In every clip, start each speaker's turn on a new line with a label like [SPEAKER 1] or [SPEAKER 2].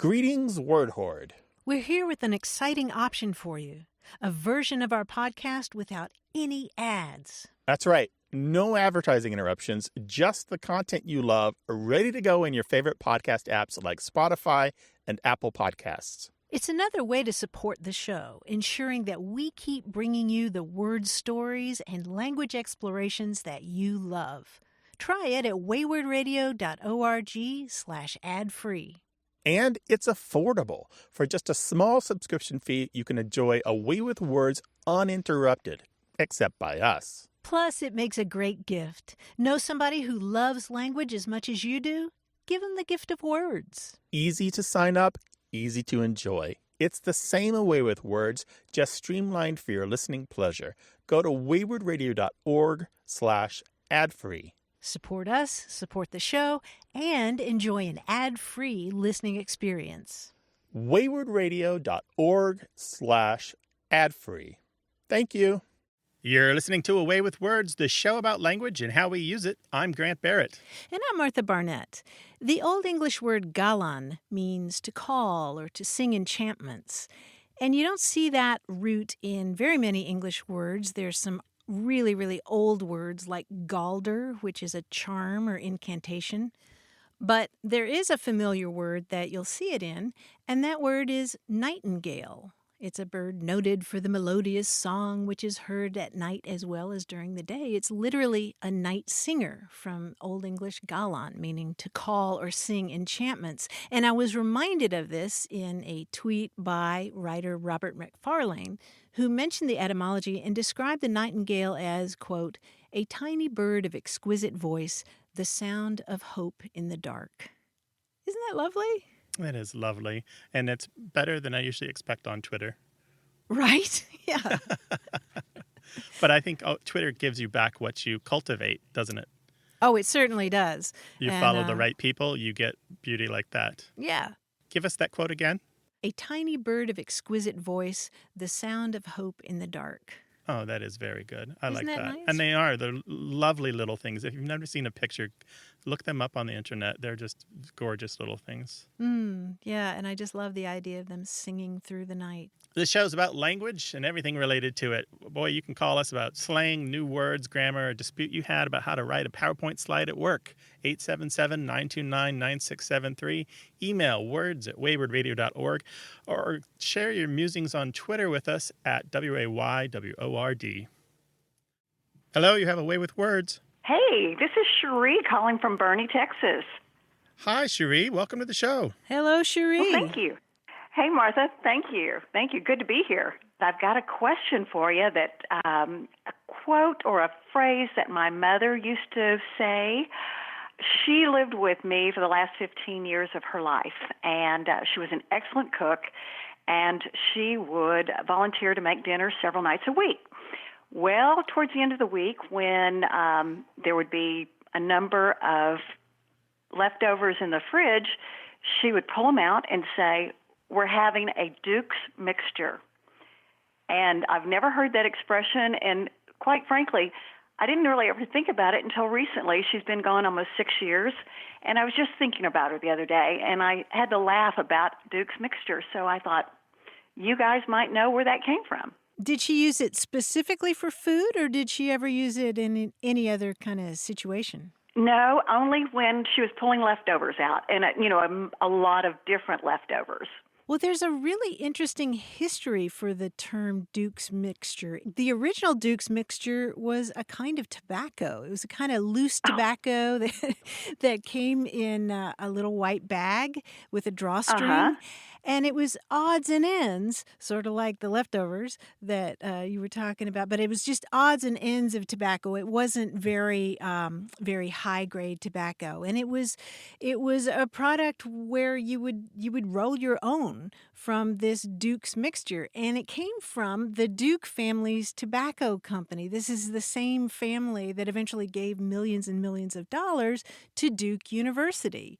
[SPEAKER 1] Greetings, Word Horde.
[SPEAKER 2] We're here with an exciting option for you, a version of our podcast without any ads.
[SPEAKER 1] That's right. No advertising interruptions, just the content you love, ready to go in your favorite podcast apps like Spotify and Apple Podcasts.
[SPEAKER 2] It's another way to support the show, ensuring that we keep bringing you the word stories and language explorations that you love. Try it at waywardradio.org/ad-free.
[SPEAKER 1] And it's affordable. For just a small subscription fee, you can enjoy A Way with Words uninterrupted, except by us.
[SPEAKER 2] Plus, it makes a great gift. Know somebody who loves language as much as you do? Give them the gift of words.
[SPEAKER 1] Easy to sign up, easy to enjoy. It's the same A Way with Words, just streamlined for your listening pleasure. Go to waywardradio.org/ad-free.
[SPEAKER 2] Support us, support the show, and enjoy an ad-free listening experience.
[SPEAKER 1] waywardradio.org/ad-free. Thank you. You're listening to A Way with Words, the show about language and how we use it. I'm Grant Barrett.
[SPEAKER 2] And I'm Martha Barnett. The Old English word galan means to call or to sing enchantments. And you don't see that root in very many English words. There's some really, really old words like galder, which is a charm or incantation. But there is a familiar word that you'll see it in, and that word is nightingale. It's a bird noted for the melodious song which is heard at night as well as during the day. It's literally a night singer from Old English galan, meaning to call or sing enchantments. And I was reminded of this in a tweet by writer Robert McFarlane, who mentioned the etymology and described the nightingale as, quote, a tiny bird of exquisite voice, the sound of hope in the dark. Isn't that lovely?
[SPEAKER 1] That is lovely. And it's better than I usually expect on Twitter.
[SPEAKER 2] Right? Yeah.
[SPEAKER 1] But I think Twitter gives you back what you cultivate, doesn't it?
[SPEAKER 2] Oh, it certainly does.
[SPEAKER 1] You follow the right people, you get beauty like that.
[SPEAKER 2] Yeah.
[SPEAKER 1] Give us that quote again.
[SPEAKER 2] A tiny bird of exquisite voice, the sound of hope in the dark.
[SPEAKER 1] Oh, that is very good. I like
[SPEAKER 2] Isn't that
[SPEAKER 1] that.
[SPEAKER 2] nice?
[SPEAKER 1] And they are. They're lovely little things. If you've never seen a picture, look them up on the internet. They're just gorgeous little things.
[SPEAKER 2] Yeah, and I just love the idea of them singing through the night.
[SPEAKER 1] This show's about language and everything related to it. Boy, you can call us about slang, new words, grammar, a dispute you had about how to write a PowerPoint slide at work. 877-929-9673. Email words@waywardradio.org or share your musings on Twitter with us at WAYWORD. Hello, you have A Way with Words.
[SPEAKER 3] Hey, this is Cherie calling from Boerne, Texas.
[SPEAKER 1] Hi, Cherie. Welcome to the show.
[SPEAKER 2] Hello, Cherie.
[SPEAKER 3] Well, thank you. Hey, Martha. Thank you. Thank you. Good to be here. I've got a question for you that a quote or a phrase that my mother used to say. She lived with me for the last 15 years of her life, and she was an excellent cook, and she would volunteer to make dinner several nights a week. Well, towards the end of the week, when there would be a number of leftovers in the fridge, she would pull them out and say, we're having a Duke's mixture. And I've never heard that expression, and quite frankly, I didn't really ever think about it until recently. She's been gone almost 6 years, and I was just thinking about her the other day, and I had to laugh about Duke's mixture, so I thought, you guys might know where that came from.
[SPEAKER 2] Did she use it specifically for food, or did she ever use it in any other kind of situation?
[SPEAKER 3] No, only when she was pulling leftovers out, and a lot of different leftovers.
[SPEAKER 2] Well, there's a really interesting history for the term Duke's mixture. The original Duke's mixture was a kind of tobacco. It was a kind of loose tobacco that came in a little white bag with a drawstring.
[SPEAKER 3] Uh-huh.
[SPEAKER 2] And it was odds and ends, sort of like the leftovers that you were talking about. But it was just odds and ends of tobacco. It wasn't very high grade tobacco, and it was a product where you would roll your own from this Duke's mixture, and it came from the Duke family's tobacco company. This is the same family that eventually gave millions and millions of dollars to Duke University.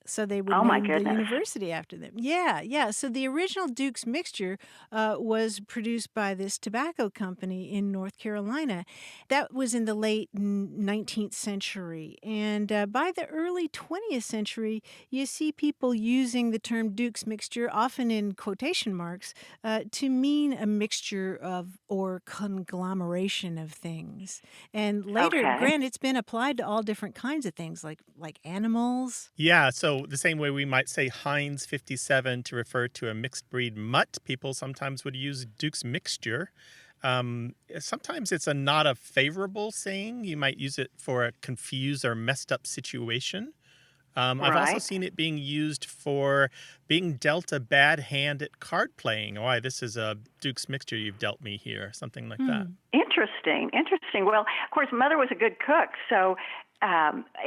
[SPEAKER 2] So they would
[SPEAKER 3] Oh, my
[SPEAKER 2] name the
[SPEAKER 3] goodness.
[SPEAKER 2] university after them. Yeah, yeah. So the original Duke's mixture was produced by this tobacco company in North Carolina. That was in the late 19th century. And by the early 20th century, you see people using the term Duke's mixture, often in quotation marks, to mean a mixture of or conglomeration of things. And later,
[SPEAKER 3] Okay.
[SPEAKER 2] granted, it's been applied to all different kinds of things, like animals.
[SPEAKER 1] Yeah, so the same way we might say Heinz 57 to refer to a mixed breed mutt, people sometimes would use Duke's mixture. Sometimes it's not a favorable saying. You might use it for a confused or messed up situation. I've also
[SPEAKER 3] Right.
[SPEAKER 1] seen it being used for being dealt a bad hand at card playing. Why, this is a Duke's mixture you've dealt me here, something like that.
[SPEAKER 3] Interesting, interesting. Well, of course, Mother was a good cook, so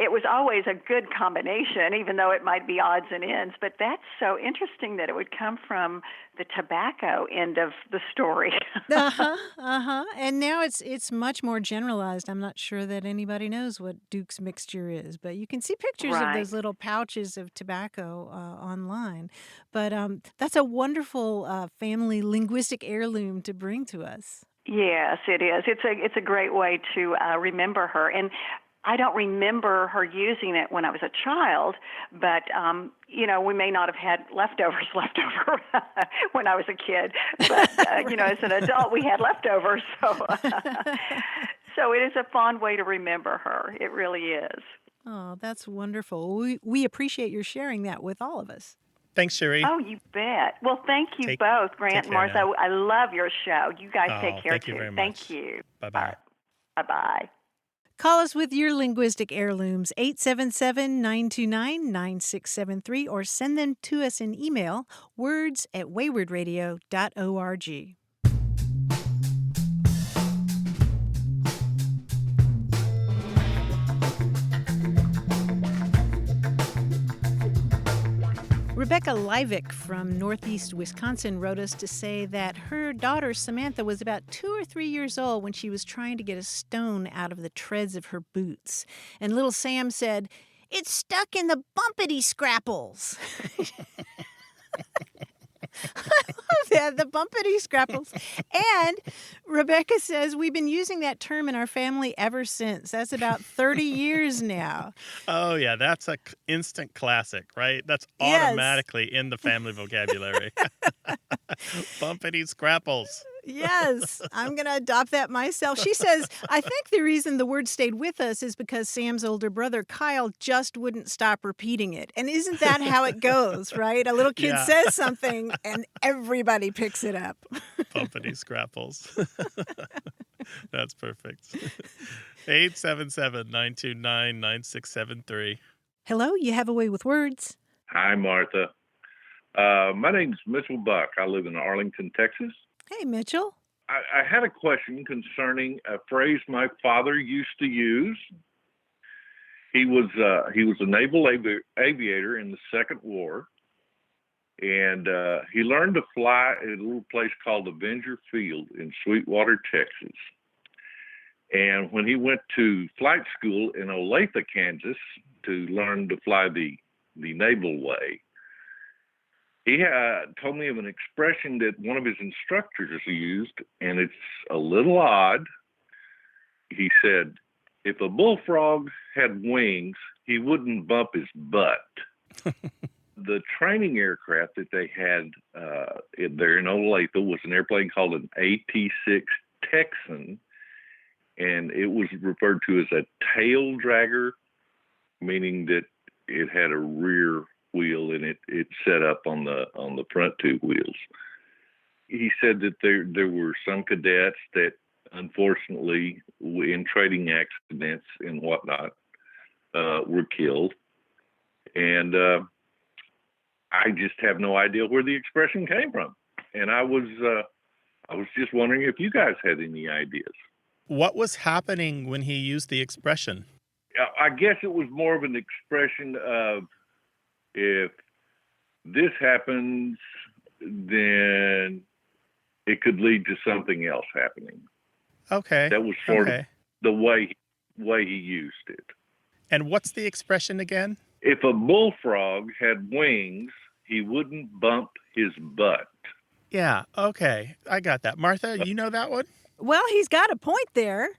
[SPEAKER 3] it was always a good combination, even though it might be odds and ends. But that's so interesting that it would come from the tobacco end of the story.
[SPEAKER 2] Uh-huh, uh-huh. And now it's much more generalized. I'm not sure that anybody knows what Duke's mixture is, but you can see pictures of
[SPEAKER 3] Right.
[SPEAKER 2] those little pouches of tobacco online. But that's a wonderful family linguistic heirloom to bring to us.
[SPEAKER 3] Yes, it is. It's a great way to remember her, and I don't remember her using it when I was a child, but we may not have had leftovers left over when I was a kid, but as an adult, we had leftovers, so so it is a fond way to remember her. It really is.
[SPEAKER 2] Oh, that's wonderful. We appreciate your sharing that with all of us.
[SPEAKER 1] Thanks, Sherry.
[SPEAKER 3] Oh, you bet. Well, thank you
[SPEAKER 1] Take
[SPEAKER 3] both, Grant
[SPEAKER 1] take
[SPEAKER 3] and
[SPEAKER 1] care
[SPEAKER 3] Martha.
[SPEAKER 1] now.
[SPEAKER 3] I love your show. You guys take
[SPEAKER 1] Oh,
[SPEAKER 3] care
[SPEAKER 1] thank you
[SPEAKER 3] too.
[SPEAKER 1] very
[SPEAKER 3] Thank
[SPEAKER 1] much.
[SPEAKER 3] you. All
[SPEAKER 1] Bye-bye.
[SPEAKER 3] right. Bye-bye.
[SPEAKER 2] Call us with your linguistic heirlooms, 877-929-9673, or send them to us in email, words@waywardradio.org. Rebecca Livick from Northeast Wisconsin wrote us to say that her daughter Samantha was about 2 or 3 years old when she was trying to get a stone out of the treads of her boots. And little Sam said, "It's stuck in the bumpity-scrapples." Yeah, the bumpity-scrapples. And Rebecca says we've been using that term in our family ever since. That's about 30 years now.
[SPEAKER 1] Oh, yeah, that's a instant classic, right? That's
[SPEAKER 2] Yes.
[SPEAKER 1] automatically in the family vocabulary. Bumpity-scrapples.
[SPEAKER 2] Yes, I'm going to adopt that myself. She says, I think the reason the word stayed with us is because Sam's older brother, Kyle, just wouldn't stop repeating it. And isn't that how it goes, right? A little kid
[SPEAKER 1] Yeah,
[SPEAKER 2] says something and everybody picks it up.
[SPEAKER 1] bumpity-scrapples. That's perfect. 877-929-9673.
[SPEAKER 2] Hello, you have a way with words.
[SPEAKER 4] Hi, Martha. My name's Mitchell Buck. I live in Arlington, Texas.
[SPEAKER 2] Hey, Mitchell.
[SPEAKER 4] I had a question concerning a phrase my father used to use. He was a naval aviator in the Second War, and he learned to fly at a little place called Avenger Field in Sweetwater, Texas. And when he went to flight school in Olathe, Kansas, to learn to fly the naval way, he told me of an expression that one of his instructors used, and it's a little odd. He said, if a bullfrog had wings, he wouldn't bump his butt. The training aircraft that they had there in Olathe was an airplane called an AT-6 Texan, and it was referred to as a tail dragger, meaning that it had a rear wheel and it set up on the front two wheels. He said that there were some cadets that unfortunately in trading accidents and whatnot were killed, and I just have no idea where the expression came from, and I was just wondering if you guys had any ideas.
[SPEAKER 1] What was happening when he used the expression?
[SPEAKER 4] I guess it was more of an expression of, if this happens, then it could lead to something else happening.
[SPEAKER 1] Okay.
[SPEAKER 4] That was sort of the way he used it.
[SPEAKER 1] And what's the expression again?
[SPEAKER 4] If a bullfrog had wings, he wouldn't bump his butt.
[SPEAKER 1] Yeah, okay. I got that. Martha, you know that one?
[SPEAKER 2] Well, he's got a point there.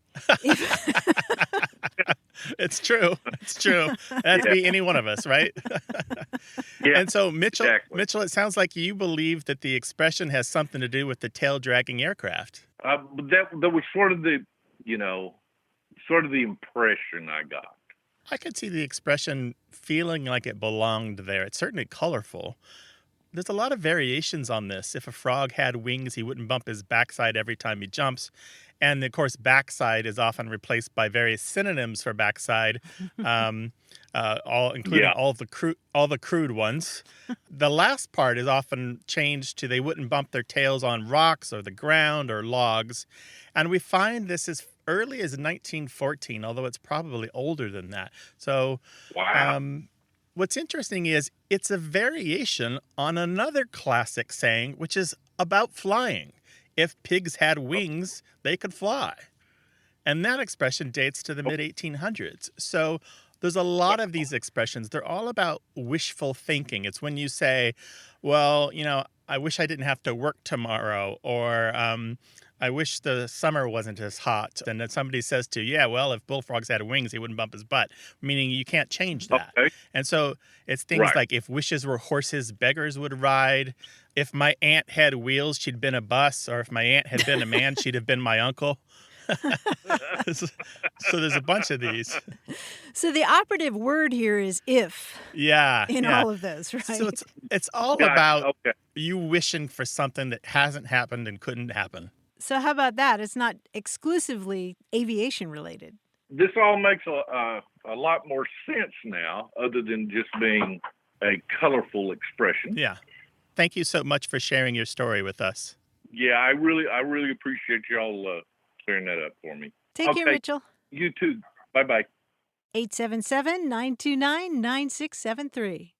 [SPEAKER 1] It's true. It's true. That'd be any one of us, right?
[SPEAKER 4] Yeah,
[SPEAKER 1] And so,
[SPEAKER 4] exactly.
[SPEAKER 1] Mitchell, it sounds like you believe that the expression has something to do with the tail-dragging aircraft.
[SPEAKER 4] That was sort of the impression I got.
[SPEAKER 1] I could see the expression feeling like it belonged there. It's certainly colorful. There's a lot of variations on this. If a frog had wings, he wouldn't bump his backside every time he jumps. And of course, backside is often replaced by various synonyms for backside, including all the crude ones. The last part is often changed to they wouldn't bump their tails on rocks or the ground or logs. And we find this as early as 1914, although it's probably older than that. So,
[SPEAKER 4] wow.
[SPEAKER 1] What's interesting is it's a variation on another classic saying, which is about flying. If pigs had wings, they could fly. And that expression dates to the mid-1800s. So there's a lot of these expressions. They're all about wishful thinking. It's when you say, well, I wish I didn't have to work tomorrow, or I wish the summer wasn't as hot. And then somebody says to you, yeah, well, if bullfrogs had wings, he wouldn't bump his butt, meaning you can't change that.
[SPEAKER 4] Okay.
[SPEAKER 1] And so it's things like if wishes were horses, beggars would ride. If my aunt had wheels, she'd been a bus. Or if my aunt had been a man, she'd have been my uncle. So there's a bunch of these.
[SPEAKER 2] So the operative word here is if.
[SPEAKER 1] Yeah.
[SPEAKER 2] In all of those, right?
[SPEAKER 1] So it's all about you wishing for something that hasn't happened and couldn't happen.
[SPEAKER 2] So how about that? It's not exclusively aviation related.
[SPEAKER 4] This all makes a lot more sense now, other than just being a colorful expression.
[SPEAKER 1] Yeah. Thank you so much for sharing your story with us.
[SPEAKER 4] Yeah, I really appreciate y'all clearing that up for me.
[SPEAKER 2] Take care, Mitchell.
[SPEAKER 4] You too. Bye-bye.
[SPEAKER 2] 877-929-9673.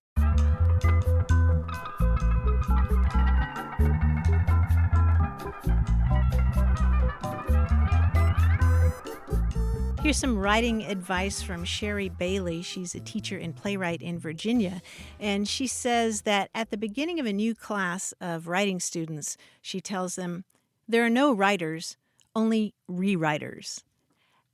[SPEAKER 2] Here's some writing advice from Sherry Bailey. She's a teacher and playwright in Virginia. And she says that at the beginning of a new class of writing students, she tells them, there are no writers, only rewriters.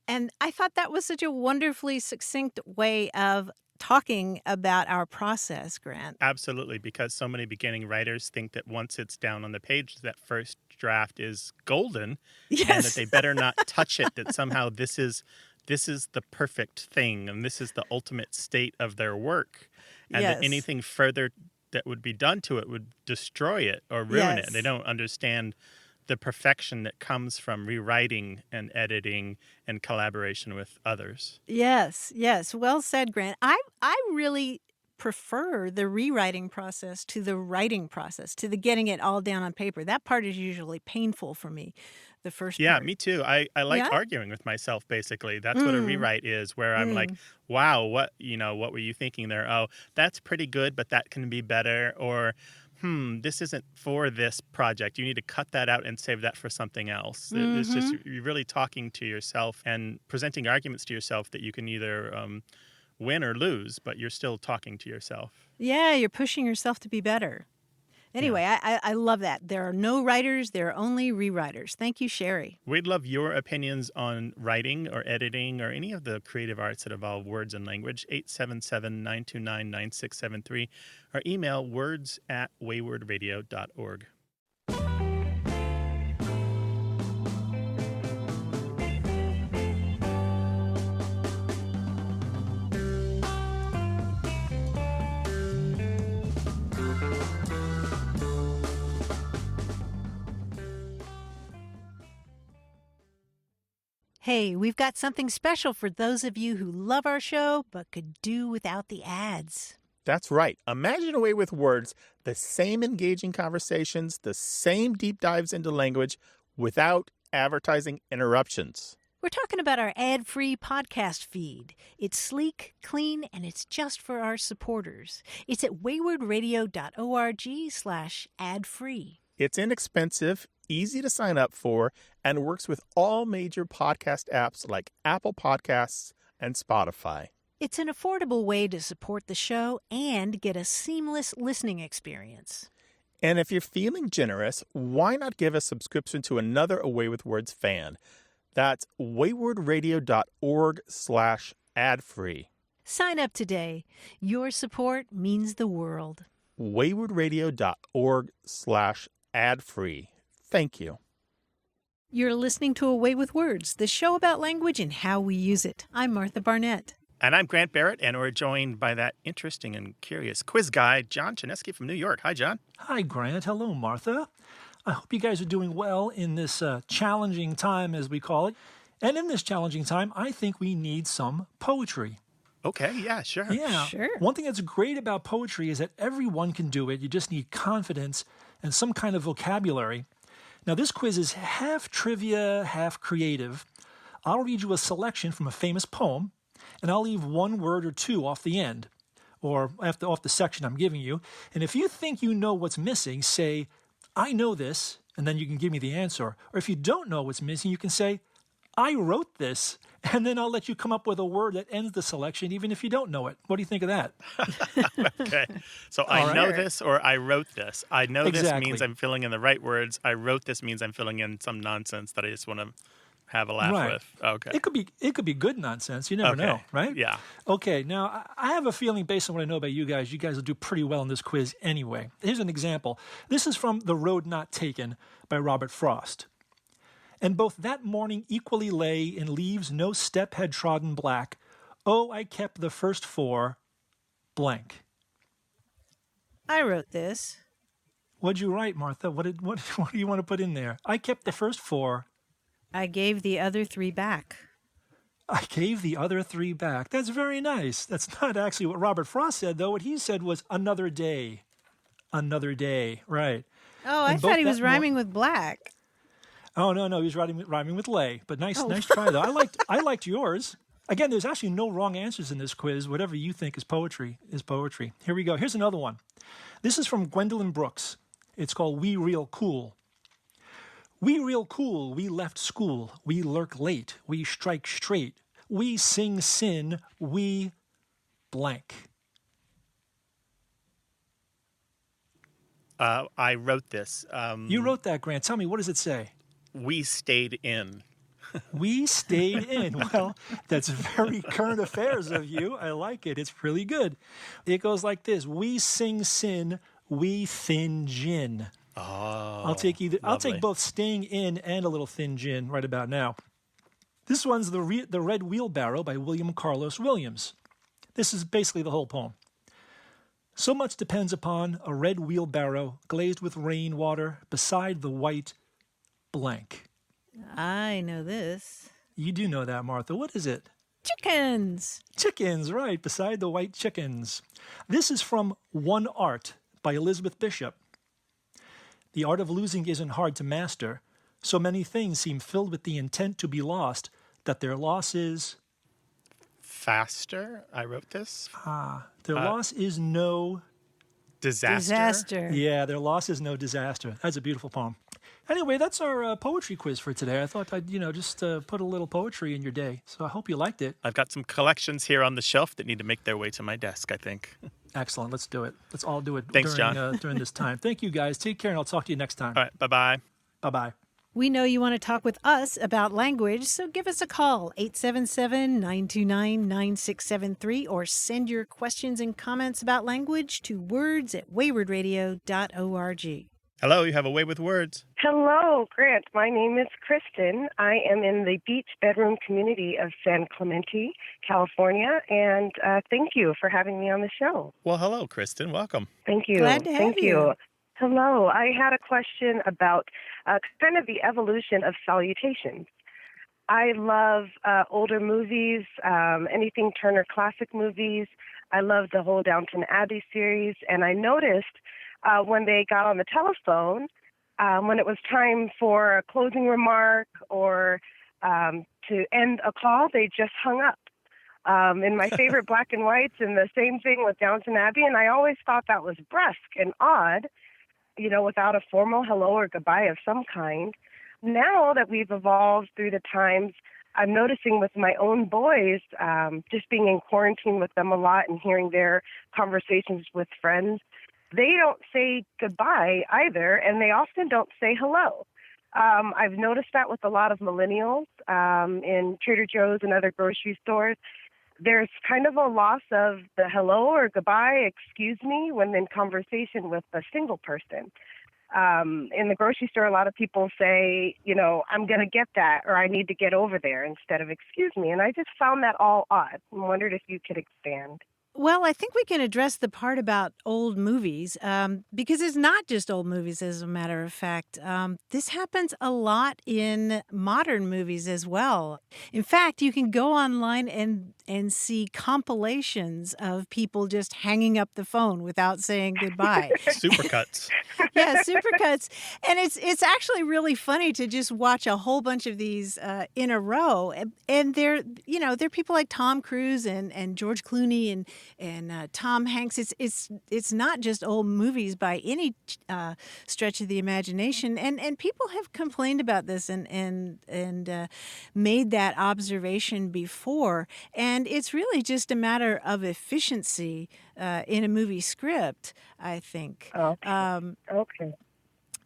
[SPEAKER 2] And I thought that was such a wonderfully succinct way of talking about our process, Grant.
[SPEAKER 1] Absolutely, because so many beginning writers think that once it's down on the page, that first draft is golden,
[SPEAKER 2] yes.
[SPEAKER 1] And that they better not touch it, that somehow this is the perfect thing, and this is the ultimate state of their work, and
[SPEAKER 2] yes.
[SPEAKER 1] that anything further that would be done to it would destroy it or ruin
[SPEAKER 2] yes.
[SPEAKER 1] it. They don't understand the perfection that comes from rewriting and editing and collaboration with others.
[SPEAKER 2] Yes. Well said, Grant. I really prefer the rewriting process to the writing process, to the getting it all down on paper. That part is usually painful for me, the first part.
[SPEAKER 1] Yeah, me too. I like arguing with myself, basically. That's what a rewrite is, where I'm like, wow, what were you thinking there? Oh, that's pretty good, but that can be better. Or, this isn't for this project. You need to cut that out and save that for something else. It's just, you're really talking to yourself and presenting arguments to yourself that you can either win or lose, but you're still talking to yourself.
[SPEAKER 2] Yeah, you're pushing yourself to be better. Anyway, I love that. There are no writers, there are only rewriters. Thank you, Sherry.
[SPEAKER 1] We'd love your opinions on writing or editing or any of the creative arts that involve words and language. 877-929-9673 or email words@waywardradio.org.
[SPEAKER 2] Hey, we've got something special for those of you who love our show but could do without the ads.
[SPEAKER 1] That's right. Imagine a way with words, the same engaging conversations, the same deep dives into language without advertising interruptions.
[SPEAKER 2] We're talking about our ad-free podcast feed. It's sleek, clean, and it's just for our supporters. It's at waywardradio.org/ad-free.
[SPEAKER 1] It's inexpensive, easy to sign up for, and works with all major podcast apps like Apple Podcasts and Spotify.
[SPEAKER 2] It's an affordable way to support the show and get a seamless listening experience.
[SPEAKER 1] And if you're feeling generous, why not give a subscription to another Away with Words fan? That's waywardradio.org/ad-free.
[SPEAKER 2] Sign up today. Your support means the world.
[SPEAKER 1] waywardradio.org/ad-free. Thank you.
[SPEAKER 2] You're listening to Away with Words, the show about language and how we use it. I'm Martha Barnett.
[SPEAKER 1] And I'm Grant Barrett, and we're joined by that interesting and curious quiz guy, John Chinesky from New York. Hi, John.
[SPEAKER 5] Hi, Grant. Hello, Martha. I hope you guys are doing well in this challenging time, as we call it. And in this challenging time, I think we need some poetry.
[SPEAKER 1] Okay, yeah, sure.
[SPEAKER 5] Yeah.
[SPEAKER 2] Sure.
[SPEAKER 5] One thing that's great about poetry is that everyone can do it. You just need confidence and some kind of vocabulary. Now, this quiz is half trivia, half creative. I'll read you a selection from a famous poem, and I'll leave one word or two off the end, or off the section I'm giving you. And if you think you know what's missing, say, I know this, and then you can give me the answer. Or if you don't know what's missing, you can say, I wrote this, and then I'll let you come up with a word that ends the selection, even if you don't know it. What do you think of that?
[SPEAKER 1] Okay. So I know this or I wrote this. I know this
[SPEAKER 5] Exactly.
[SPEAKER 1] means I'm filling in the right words. I wrote this means I'm filling in some nonsense that I just want to have a laugh
[SPEAKER 5] Right.
[SPEAKER 1] with. Okay.
[SPEAKER 5] It could be good nonsense. You never know, right?
[SPEAKER 1] Yeah.
[SPEAKER 5] Okay, now I have a feeling based on what I know about you guys will do pretty well in this quiz anyway. Here's an example. This is from The Road Not Taken by Robert Frost. And both that morning equally lay in leaves no step had trodden black. Oh, I kept the first four blank.
[SPEAKER 2] I wrote this.
[SPEAKER 5] What'd you write, Martha? What do you want to put in there? I kept the first four.
[SPEAKER 2] I gave the other three back.
[SPEAKER 5] I gave the other three back. That's very nice. That's not actually what Robert Frost said, though. What he said was another day. Another day, right.
[SPEAKER 2] Oh, I
[SPEAKER 5] And
[SPEAKER 2] thought
[SPEAKER 5] both
[SPEAKER 2] he was
[SPEAKER 5] that
[SPEAKER 2] rhyming with black.
[SPEAKER 5] Oh, no, he was rhyming with lay. But nice try, though. I liked yours. Again, there's actually no wrong answers in this quiz. Whatever you think is poetry is poetry. Here we go. Here's another one. This is from Gwendolyn Brooks. It's called We Real Cool. We real cool, we left school, we lurk late, we strike straight, we sing sin, we blank.
[SPEAKER 1] I wrote this.
[SPEAKER 5] You wrote that, Grant. Tell me, what does it say?
[SPEAKER 1] We stayed in.
[SPEAKER 5] We stayed in. Well, that's very current affairs of you. I like it. It's really good. It goes like this. We sing sin, we thin gin.
[SPEAKER 1] Oh,
[SPEAKER 5] I'll take
[SPEAKER 1] lovely.
[SPEAKER 5] both staying in and a little thin gin right about now. This one's the Red Wheelbarrow by William Carlos Williams. This is basically the whole poem. So much depends upon a red wheelbarrow glazed with rainwater beside the white blank.
[SPEAKER 2] I know this.
[SPEAKER 5] You do know that, Martha. What is it?
[SPEAKER 2] Chickens.
[SPEAKER 5] Chickens, right, beside the white chickens. This is from One Art by Elizabeth Bishop. The art of losing isn't hard to master. So many things seem filled with the intent to be lost that their loss is...
[SPEAKER 1] Faster. I wrote this.
[SPEAKER 5] Their loss is no...
[SPEAKER 2] Disaster.
[SPEAKER 5] Yeah, their loss is no disaster. That's a beautiful poem. Anyway, that's our poetry quiz for today. I thought I'd, just put a little poetry in your day. So I hope you liked it.
[SPEAKER 1] I've got some collections here on the shelf that need to make their way to my desk, I think.
[SPEAKER 5] Excellent. Let's do it. Let's all do it
[SPEAKER 1] Thanks,
[SPEAKER 5] during,
[SPEAKER 1] John.
[SPEAKER 5] During this time. Thank you, guys. Take care, and I'll talk to you next time.
[SPEAKER 1] All right. Bye-bye.
[SPEAKER 5] Bye-bye.
[SPEAKER 2] We know you want to talk with us about language, so give us a call, 877-929-9673, or send your questions and comments about language to words@waywardradio.org.
[SPEAKER 1] Hello, you have a way with words.
[SPEAKER 6] Hello, Grant. My name is Kristen. I am in the beach bedroom community of San Clemente, California, and thank you for having me on the show.
[SPEAKER 1] Well, hello, Kristen. Welcome.
[SPEAKER 6] Thank you.
[SPEAKER 2] Glad to have
[SPEAKER 6] Thank
[SPEAKER 2] you.
[SPEAKER 6] Hello. I had a question about kind of the evolution of salutations. I love older movies, anything Turner Classic movies. I love the whole Downton Abbey series, and I noticed when they got on the telephone, when it was time for a closing remark or to end a call, they just hung up. In my favorite black and whites, and the same thing with Downton Abbey, and I always thought that was brusque and odd, without a formal hello or goodbye of some kind. Now that we've evolved through the times, I'm noticing with my own boys, just being in quarantine with them a lot and hearing their conversations with friends, they don't say goodbye either, and they often don't say hello. I've noticed that with a lot of millennials in Trader Joe's and other grocery stores. There's kind of a loss of the hello or goodbye, excuse me, when in conversation with a single person. In the grocery store, a lot of people say, I'm going to get that, or I need to get over there, instead of excuse me. And I just found that all odd and wondered if you could expand.
[SPEAKER 2] Well, I think we can address the part about old movies because it's not just old movies, as a matter of fact. This happens a lot in modern movies as well. In fact, you can go online and see compilations of people just hanging up the phone without saying goodbye.
[SPEAKER 1] Supercuts.
[SPEAKER 2] Yeah, supercuts. And it's actually really funny to just watch a whole bunch of these in a row. And they're people like Tom Cruise and George Clooney and Tom Hanks. It's not just old movies by any stretch of the imagination. And people have complained about this and made that observation before. And it's really just a matter of efficiency in a movie script, I think.
[SPEAKER 6] Okay.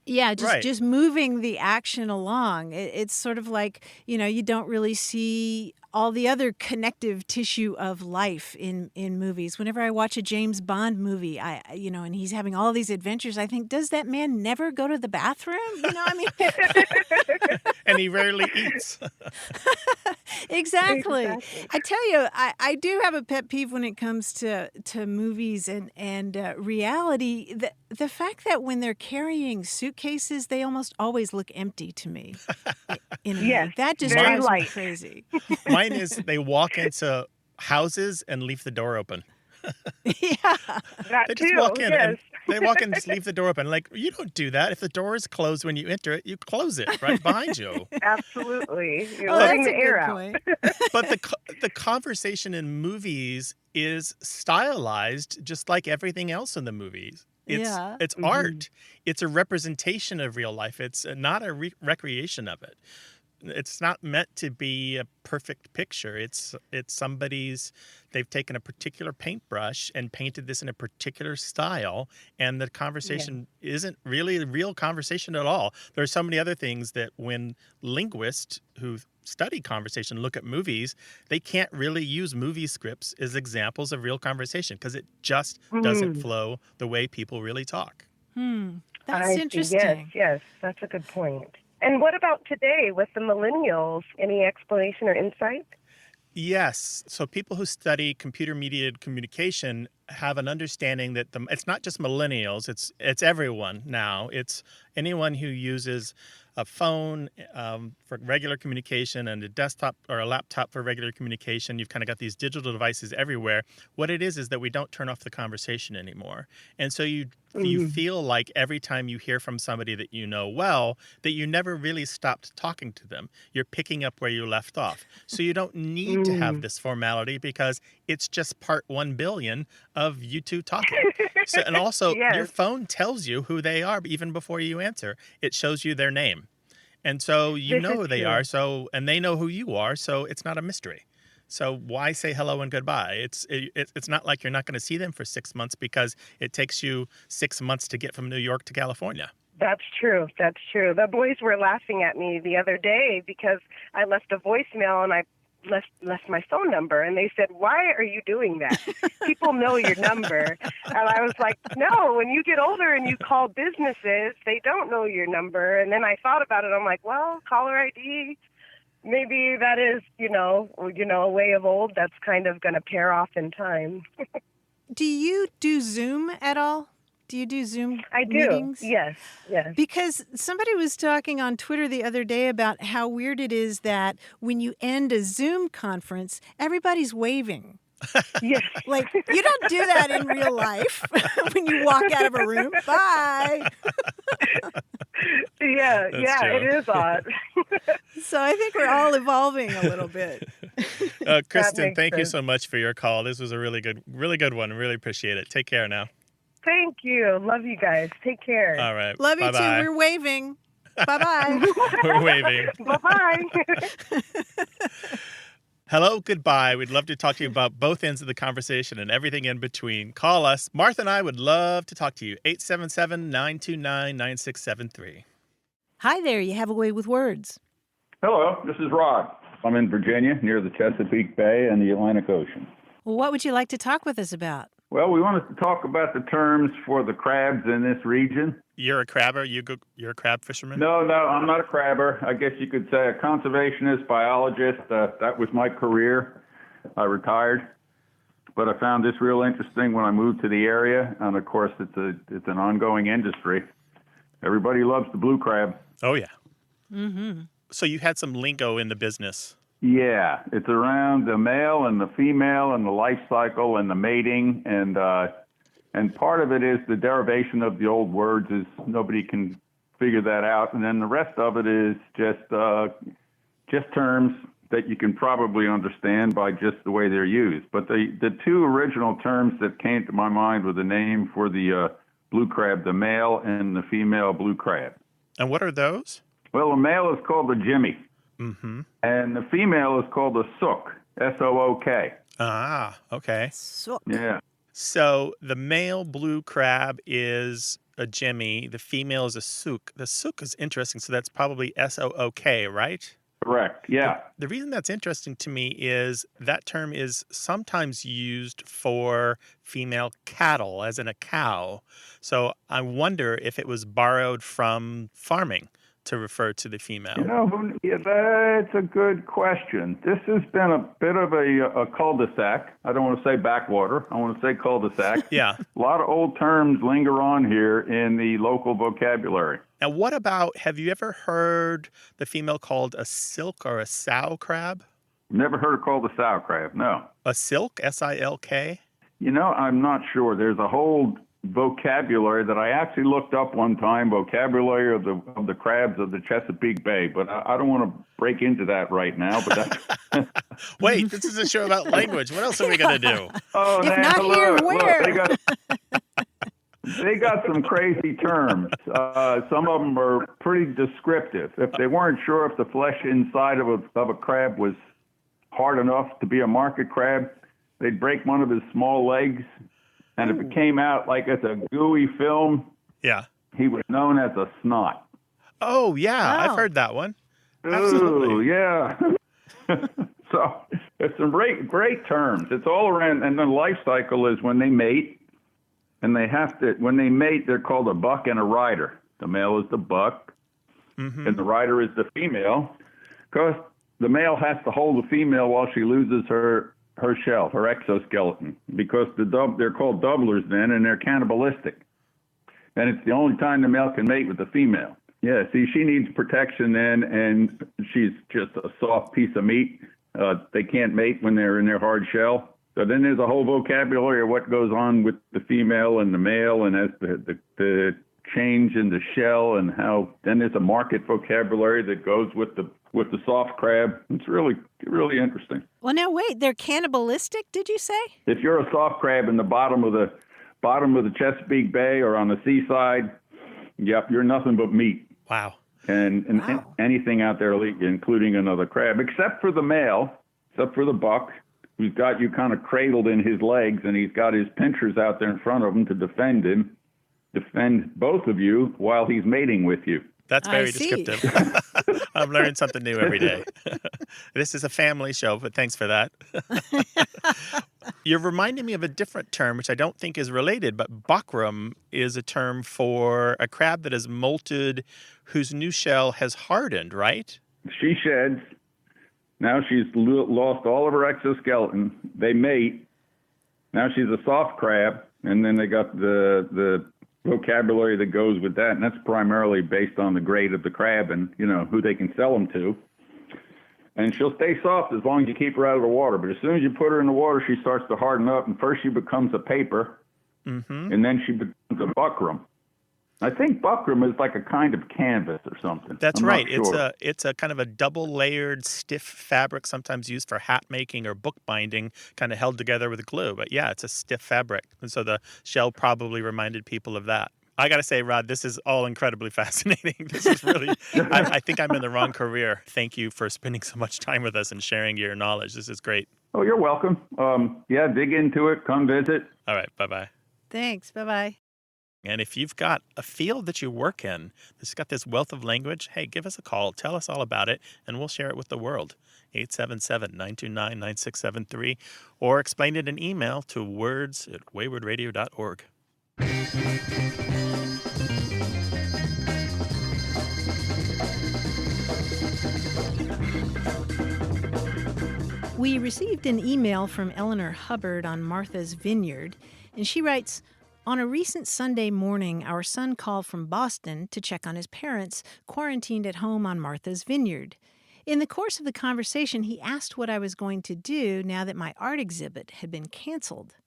[SPEAKER 2] Yeah,
[SPEAKER 1] Right.
[SPEAKER 2] just moving the action along. It's sort of like, you don't really see all the other connective tissue of life in movies. Whenever I watch a James Bond movie, and he's having all these adventures, I think, does that man never go to the bathroom?
[SPEAKER 1] And he rarely eats.
[SPEAKER 2] Exactly. I tell you, I do have a pet peeve when it comes to movies and reality. The fact that when they're carrying suitcases, they almost always look empty to me.
[SPEAKER 6] Yes,
[SPEAKER 2] That just
[SPEAKER 6] very
[SPEAKER 2] drives me
[SPEAKER 6] light.
[SPEAKER 2] crazy.
[SPEAKER 1] Mine is they walk into houses and leave the door open.
[SPEAKER 2] Yeah.
[SPEAKER 6] That
[SPEAKER 1] They
[SPEAKER 6] too,
[SPEAKER 1] just walk in
[SPEAKER 6] yes.
[SPEAKER 1] and they walk in and just leave the door open. Like, you don't do that. If the door is closed when you enter it, you close it right behind you.
[SPEAKER 6] Absolutely. You're
[SPEAKER 2] Oh,
[SPEAKER 6] letting
[SPEAKER 2] that's
[SPEAKER 6] the
[SPEAKER 2] a
[SPEAKER 6] air
[SPEAKER 2] good
[SPEAKER 6] out.
[SPEAKER 2] point.
[SPEAKER 1] But the conversation in movies is stylized just like everything else in the movies.
[SPEAKER 2] Yeah.
[SPEAKER 1] It's art. It's a representation of real life. It's not a recreation of it. It's not meant to be a perfect picture. It's somebody's. They've taken a particular paintbrush and painted this in a particular style, and the conversation isn't really a real conversation at all. There are so many other things that when linguists who study conversation look at movies, they can't really use movie scripts as examples of real conversation because it just doesn't flow the way people really talk.
[SPEAKER 2] That's
[SPEAKER 6] I see.
[SPEAKER 2] interesting.
[SPEAKER 6] Yes, that's a good point. And what about today with the millennials? Any explanation or insight?
[SPEAKER 1] Yes. So people who study computer-mediated communication have an understanding that it's not just millennials, it's everyone now. It's anyone who uses a phone for regular communication and a desktop or a laptop for regular communication. You've kind of got these digital devices everywhere. What it is that we don't turn off the conversation anymore. And so you feel like every time you hear from somebody that you know well, that you never really stopped talking to them. You're picking up where you left off. So you don't need to have this formality because it's just part 1 billion of you two talking. So, and also, your phone tells you who they are even before you answer. It shows you their name. And so you know who they are, and they know who you are, so it's not a mystery. So why say hello and goodbye? It's not like you're not going to see them for 6 months because it takes you 6 months to get from New York to California.
[SPEAKER 6] That's true. That's true. The boys were laughing at me the other day because I left a voicemail and I left my phone number, and they said, "Why are you doing that? People know your number." And I was like, "No, when you get older and you call businesses, they don't know your number." And then I thought about it. I'm like, well, caller ID, maybe that is, a way of old that's kind of going to pair off in time.
[SPEAKER 2] Do you do Zoom at all? Do you do Zoom
[SPEAKER 6] I do.
[SPEAKER 2] meetings?
[SPEAKER 6] Yes.
[SPEAKER 2] Because somebody was talking on Twitter the other day about how weird it is that when you end a Zoom conference, everybody's waving.
[SPEAKER 6] Yes.
[SPEAKER 2] Like, you don't do that in real life when you walk out of a room. Bye.
[SPEAKER 6] Yeah,
[SPEAKER 1] true.
[SPEAKER 6] it is odd.
[SPEAKER 2] So I think we're all evolving a little bit.
[SPEAKER 1] Kristen, thank you
[SPEAKER 6] sense.
[SPEAKER 1] so much for your call. This was a really good one. Really appreciate it. Take care now.
[SPEAKER 6] Thank you. Love you guys. Take care.
[SPEAKER 1] All right.
[SPEAKER 2] Love you
[SPEAKER 1] Bye-bye.
[SPEAKER 2] too. We're waving. Bye-bye.
[SPEAKER 1] We're waving.
[SPEAKER 6] Bye-bye.
[SPEAKER 1] Hello, goodbye. We'd love to talk to you about both ends of the conversation and everything in between. Call us. Martha and I would love to talk to you. 877-929-9673.
[SPEAKER 2] Hi there, you have a way with words.
[SPEAKER 7] Hello, this is Rod. I'm in Virginia, near the Chesapeake Bay and the Atlantic Ocean.
[SPEAKER 2] Well, what would you like to talk with us about?
[SPEAKER 7] Well, we wanted to talk about the terms for the crabs in this region.
[SPEAKER 1] You're a crabber? You're a crab fisherman?
[SPEAKER 7] No, I'm not a crabber. I guess you could say a conservationist, biologist. That was my career. I retired. But I found this real interesting when I moved to the area. And, of course, it's an ongoing industry. Everybody loves the blue crab.
[SPEAKER 1] Oh, yeah.
[SPEAKER 2] Mm-hmm.
[SPEAKER 1] So you had some lingo in the business.
[SPEAKER 7] Yeah, it's around the male and the female and the life cycle and the mating, and part of it is the derivation of the old words is nobody can figure that out, and then the rest of it is just terms that you can probably understand by just the way they're used. But the two original terms that came to my mind were the name for the blue crab, the male, and the female blue crab.
[SPEAKER 1] And what are those?
[SPEAKER 7] Well, the male is called the Jimmy.
[SPEAKER 1] Mm-hmm.
[SPEAKER 7] And the female is called a sook, S-O-O-K.
[SPEAKER 1] Ah, okay.
[SPEAKER 2] Sook.
[SPEAKER 7] Yeah.
[SPEAKER 1] So the male blue crab is a Jimmy. The female is a sook. The sook is interesting. So that's probably S-O-O-K, right?
[SPEAKER 7] Correct. Yeah.
[SPEAKER 1] The reason that's interesting to me is that term is sometimes used for female cattle, as in a cow. So I wonder if it was borrowed from farming to refer to the female.
[SPEAKER 7] That's a good question. This has been a bit of a cul-de-sac. I don't want to say backwater. I want to say cul-de-sac.
[SPEAKER 1] Yeah.
[SPEAKER 7] A lot of old terms linger on here in the local vocabulary.
[SPEAKER 1] Now, what about, have you ever heard the female called a silk or a sow crab?
[SPEAKER 7] Never heard it called a sow crab, no.
[SPEAKER 1] A silk, S-I-L-K?
[SPEAKER 7] I'm not sure. There's a whole vocabulary that I actually looked up one time, vocabulary of the crabs of the Chesapeake Bay, but I don't want to break into that right now. But that's
[SPEAKER 1] Wait, this is a show about language. What else are we going to do?
[SPEAKER 7] Oh,
[SPEAKER 2] If
[SPEAKER 7] man,
[SPEAKER 2] not here, where?
[SPEAKER 7] Look, they got some crazy terms. Some of them are pretty descriptive. If they weren't sure if the flesh inside of a crab was hard enough to be a market crab, they'd break one of his small legs. And if it came out like it's a gooey film,
[SPEAKER 1] Yeah.
[SPEAKER 7] he was known as a snot.
[SPEAKER 1] Oh, yeah.
[SPEAKER 2] Wow.
[SPEAKER 1] I've heard that one. Absolutely.
[SPEAKER 7] Ooh, yeah. So it's some great terms. It's all around. And the life cycle is when they mate. And when they mate, they're called a buck and a rider. The male is the buck, and the rider is the female. Because the male has to hold the female while she loses her shell, her exoskeleton, because they're called doublers then, and they're cannibalistic. And it's the only time the male can mate with the female. Yeah, see, she needs protection then, and she's just a soft piece of meat. They can't mate when they're in their hard shell. So then there's a whole vocabulary of what goes on with the female and the male, and as the change in the shell, and how then there's a market vocabulary that goes with the soft crab. It's really, really interesting.
[SPEAKER 2] Well, now wait, they're cannibalistic, did you say?
[SPEAKER 7] If you're a soft crab in the bottom of the Chesapeake Bay or on the seaside, yep, you're nothing but meat.
[SPEAKER 1] Wow.
[SPEAKER 7] And
[SPEAKER 2] Wow.
[SPEAKER 7] anything out there, including another crab, except for the male, except for the buck, who's got you kind of cradled in his legs, and he's got his pinchers out there in front of him to defend both of you while he's mating with you.
[SPEAKER 1] That's
[SPEAKER 2] I
[SPEAKER 1] very
[SPEAKER 2] see.
[SPEAKER 1] descriptive. I'm learning something new every day. This is a family show, but thanks for that. You're reminding me of a different term, which I don't think is related, but buckram is a term for a crab that has molted, whose new shell has hardened, right?
[SPEAKER 7] She sheds. Now she's lost all of her exoskeleton. They mate. Now she's a soft crab, and then they got the vocabulary that goes with that, and that's primarily based on the grade of the crab and who they can sell them to. And she'll stay soft as long as you keep her out of the water. But as soon as you put her in the water, she starts to harden up, and first she becomes a paper, and then she becomes a buckram. I think buckram is like a kind of canvas or something.
[SPEAKER 1] That's
[SPEAKER 7] I'm
[SPEAKER 1] right.
[SPEAKER 7] not sure.
[SPEAKER 1] It's a kind of a double-layered, stiff fabric, sometimes used for hat making or book binding, kind of held together with glue. But yeah, it's a stiff fabric, and so the shell probably reminded people of that. I got to say, Rod, this is all incredibly fascinating. This is really, I think I'm in the wrong career. Thank you for spending so much time with us and sharing your knowledge. This is great.
[SPEAKER 7] Oh, you're welcome. Yeah, dig into it. Come visit.
[SPEAKER 1] All right. Bye-bye.
[SPEAKER 2] Thanks. Bye-bye.
[SPEAKER 1] And if you've got a field that you work in that's got this wealth of language, hey, give us a call. Tell us all about it, and we'll share it with the world. 877-929-9673, or explain it in email to words@waywardradio.org.
[SPEAKER 2] We received an email from Eleanor Hubbard on Martha's Vineyard, and she writes, on a recent Sunday morning, our son called from Boston to check on his parents, quarantined at home on Martha's Vineyard. In the course of the conversation, he asked what I was going to do now that my art exhibit had been canceled.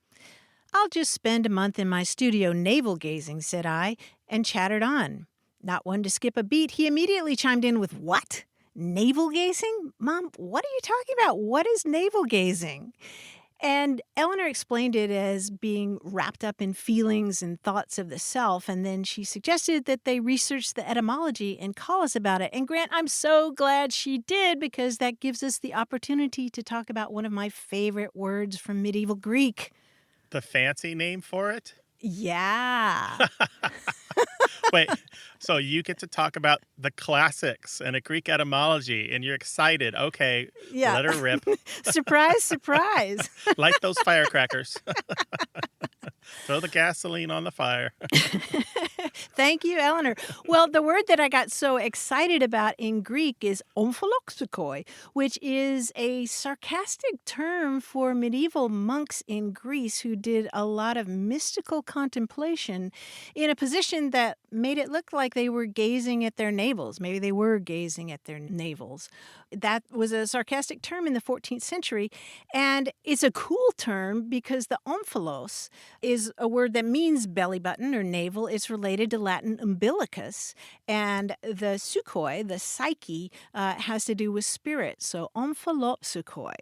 [SPEAKER 2] I'll just spend a month in my studio navel-gazing, said I, and chattered on. Not one to skip a beat, he immediately chimed in with, what? Navel-gazing? Mom, what are you talking about? What is navel-gazing? And Eleanor explained it as being wrapped up in feelings and thoughts of the self, and then she suggested that they research the etymology and call us about it. And Grant, I'm so glad she did, because that gives us the opportunity to talk about one of my favorite words from medieval Greek.
[SPEAKER 1] The fancy name for it?
[SPEAKER 2] Yeah.
[SPEAKER 1] Wait, so you get to talk about the classics and a Greek etymology, and you're excited. Okay,
[SPEAKER 2] Yeah.
[SPEAKER 1] let her rip.
[SPEAKER 2] Surprise, surprise.
[SPEAKER 1] Light those firecrackers. Throw the gasoline on the fire.
[SPEAKER 2] Thank you, Eleanor. Well, the word that I got so excited about in Greek is omphaloskepsis, which is a sarcastic term for medieval monks in Greece who did a lot of mystical contemplation in a position that made it look like they were gazing at their navels. Maybe they were gazing at their navels. That was a sarcastic term in the 14th century, and it's a cool term because the omphalos is a word that means belly button or navel. It's related to Latin umbilicus, and the sukhoi, the psyche, has to do with spirit, so omphalosukhoi.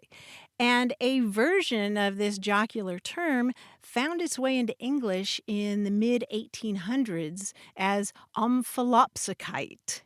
[SPEAKER 2] And a version of this jocular term found its way into English in the mid-1800s as omphaloskepsis.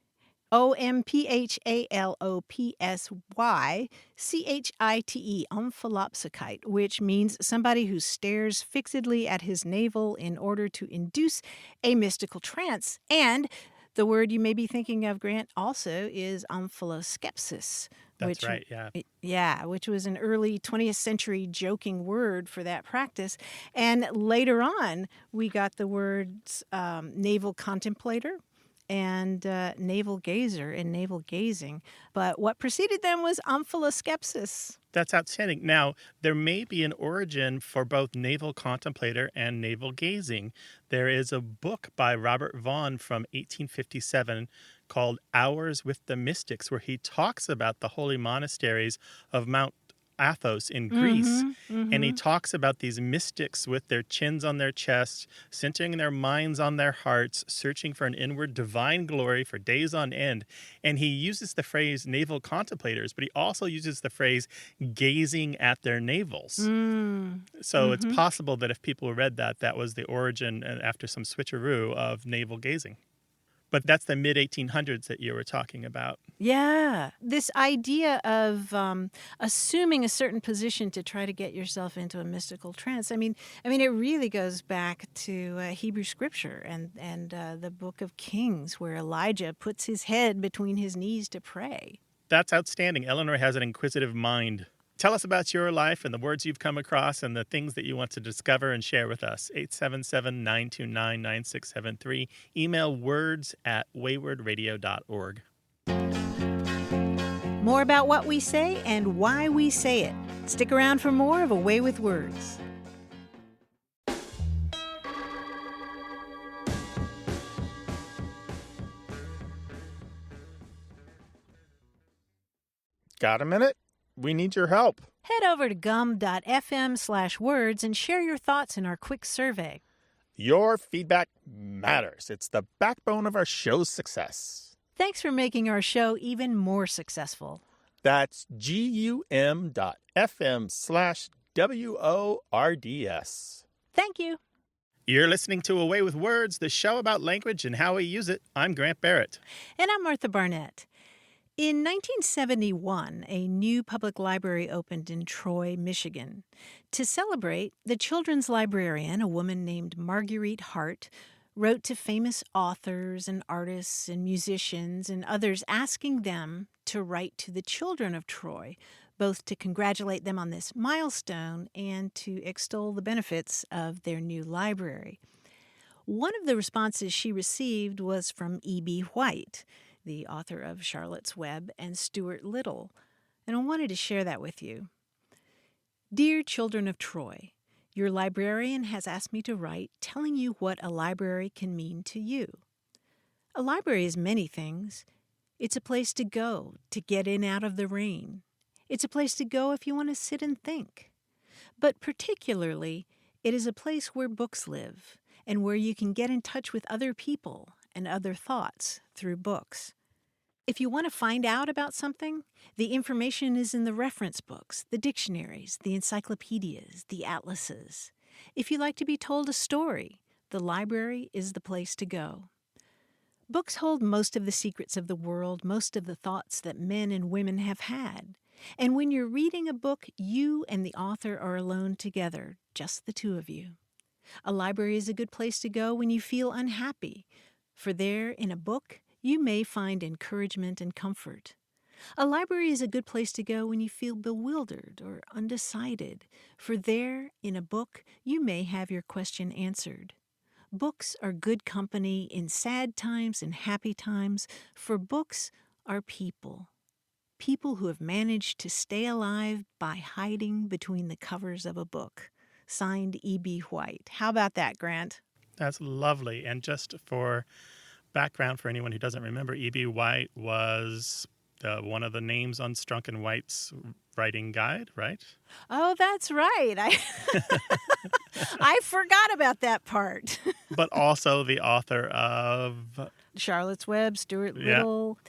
[SPEAKER 2] omphalospsychite, omphaloskepsis, which means somebody who stares fixedly at his navel in order to induce a mystical trance. And the word you may be thinking of, Grant, also is omphaloskepsis.
[SPEAKER 1] That's right, yeah.
[SPEAKER 2] Yeah, which was an early 20th century joking word for that practice. And later on, we got the words navel contemplator and navel gazer and navel gazing. But what preceded them was omphaloskepsis.
[SPEAKER 1] That's outstanding. Now, there may be an origin for both navel contemplator and navel gazing. There is a book by Robert Vaughan from 1857 called Hours with the Mystics, where he talks about the holy monasteries of Mount Athos in Greece. And he talks about these mystics with their chins on their chests, centering their minds on their hearts, searching for an inward divine glory for days on end. And he uses the phrase navel contemplators, but he also uses the phrase gazing at their navels. So it's possible that if people read that, that was the origin, after some switcheroo, of navel gazing. But that's the mid-1800s that you were talking about.
[SPEAKER 2] Yeah. This idea of assuming a certain position to try to get yourself into a mystical trance. I mean, it really goes back to Hebrew scripture and the book of Kings, where Elijah puts his head between his knees to pray.
[SPEAKER 1] That's outstanding. Eleanor has an inquisitive mind. Tell us about your life and the words you've come across and the things that you want to discover and share with us. 877-929-9673. Email words@waywardradio.org.
[SPEAKER 2] More about what we say and why we say it. Stick around for more of A Way with Words.
[SPEAKER 1] Got a minute? We need your help.
[SPEAKER 2] Head over to gum.fm/words and share your thoughts in our quick survey.
[SPEAKER 1] Your feedback matters. It's the backbone of our show's success.
[SPEAKER 2] Thanks for making our show even more successful.
[SPEAKER 1] That's gum.fm/WORDS.
[SPEAKER 2] Thank you.
[SPEAKER 1] You're listening to Away with Words, the show about language and how we use it. I'm Grant Barrett.
[SPEAKER 2] And I'm Martha Barnett. In 1971, a new public library opened in Troy, Michigan. To celebrate, the children's librarian, a woman named Marguerite Hart, wrote to famous authors and artists and musicians and others asking them to write to the children of Troy, both to congratulate them on this milestone and to extol the benefits of their new library. One of the responses she received was from E.B. White, the author of Charlotte's Web and Stuart Little, and I wanted to share that with you. Dear children of Troy, your librarian has asked me to write telling you what a library can mean to you. A library is many things. It's a place to go to get in out of the rain. It's a place to go if you want to sit and think. But particularly, it is a place where books live and where you can get in touch with other people and other thoughts through books. If you want to find out about something, the information is in the reference books, the dictionaries, the encyclopedias, the atlases. If you like to be told a story, the library is the place to go. Books hold most of the secrets of the world, most of the thoughts that men and women have had. And when you're reading a book, you and the author are alone together, just the two of you. A library is a good place to go when you feel unhappy, for there, in a book, you may find encouragement and comfort. A library is a good place to go when you feel bewildered or undecided, for there, in a book, you may have your question answered. Books are good company in sad times and happy times, for books are people. People who have managed to stay alive by hiding between the covers of a book. Signed E.B. White. How about that, Grant?
[SPEAKER 1] That's lovely. And just for background for anyone who doesn't remember, E.B. White was one of the names on Strunk and White's writing guide, right?
[SPEAKER 2] Oh, that's right. I forgot about that part.
[SPEAKER 1] But also the author of
[SPEAKER 2] Charlotte's Web, Stuart Little.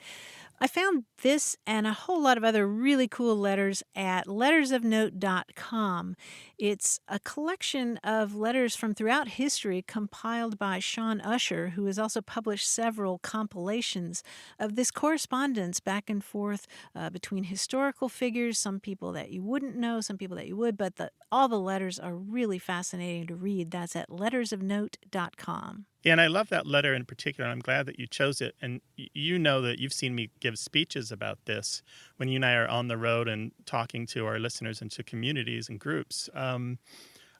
[SPEAKER 2] I found this and a whole lot of other really cool letters at lettersofnote.com. It's a collection of letters from throughout history compiled by Sean Usher, who has also published several compilations of this correspondence back and forth between historical figures, some people that you wouldn't know, some people that you would, but all the letters are really fascinating to read. That's at lettersofnote.com.
[SPEAKER 1] Yeah, and I love that letter in particular. I'm glad that you chose it. And you know that you've seen me give speeches about this when you and I are on the road and talking to our listeners and to communities and groups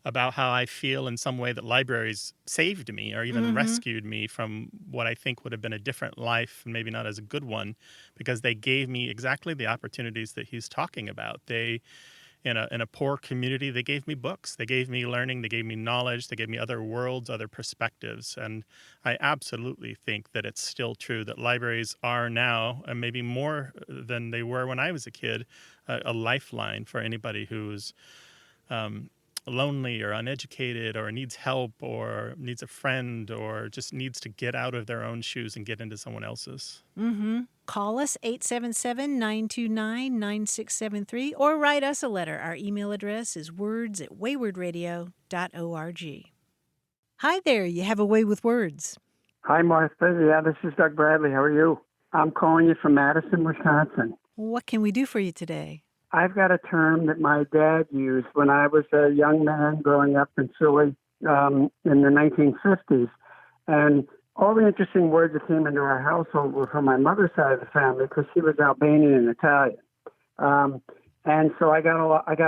[SPEAKER 1] about how I feel in some way that libraries saved me or even rescued me from what I think would have been a different life and maybe not as a good one, because they gave me exactly the opportunities that he's talking about. They in a poor community, they gave me books. They gave me learning. They gave me knowledge. They gave me other worlds, other perspectives. And I absolutely think that it's still true that libraries are now, and maybe more than they were when I was a kid, a lifeline for anybody who's lonely or uneducated or needs help or needs a friend or just needs to get out of their own shoes and get into someone else's.
[SPEAKER 2] Call us 877-929-9673 or write us a letter. Our email address is words@waywardradio.org. Hi there, you have a way with words.
[SPEAKER 8] Hi, Martha. Yeah, this is Doug Bradley. How are you? I'm calling you from Madison, Wisconsin.
[SPEAKER 2] What can we do for you today?
[SPEAKER 8] I've got a term that my dad used when I was a young man growing up in Philly in the 1950s. And all the interesting words that came into our household were from my mother's side of the family because she was Albanian and Italian. And so I got a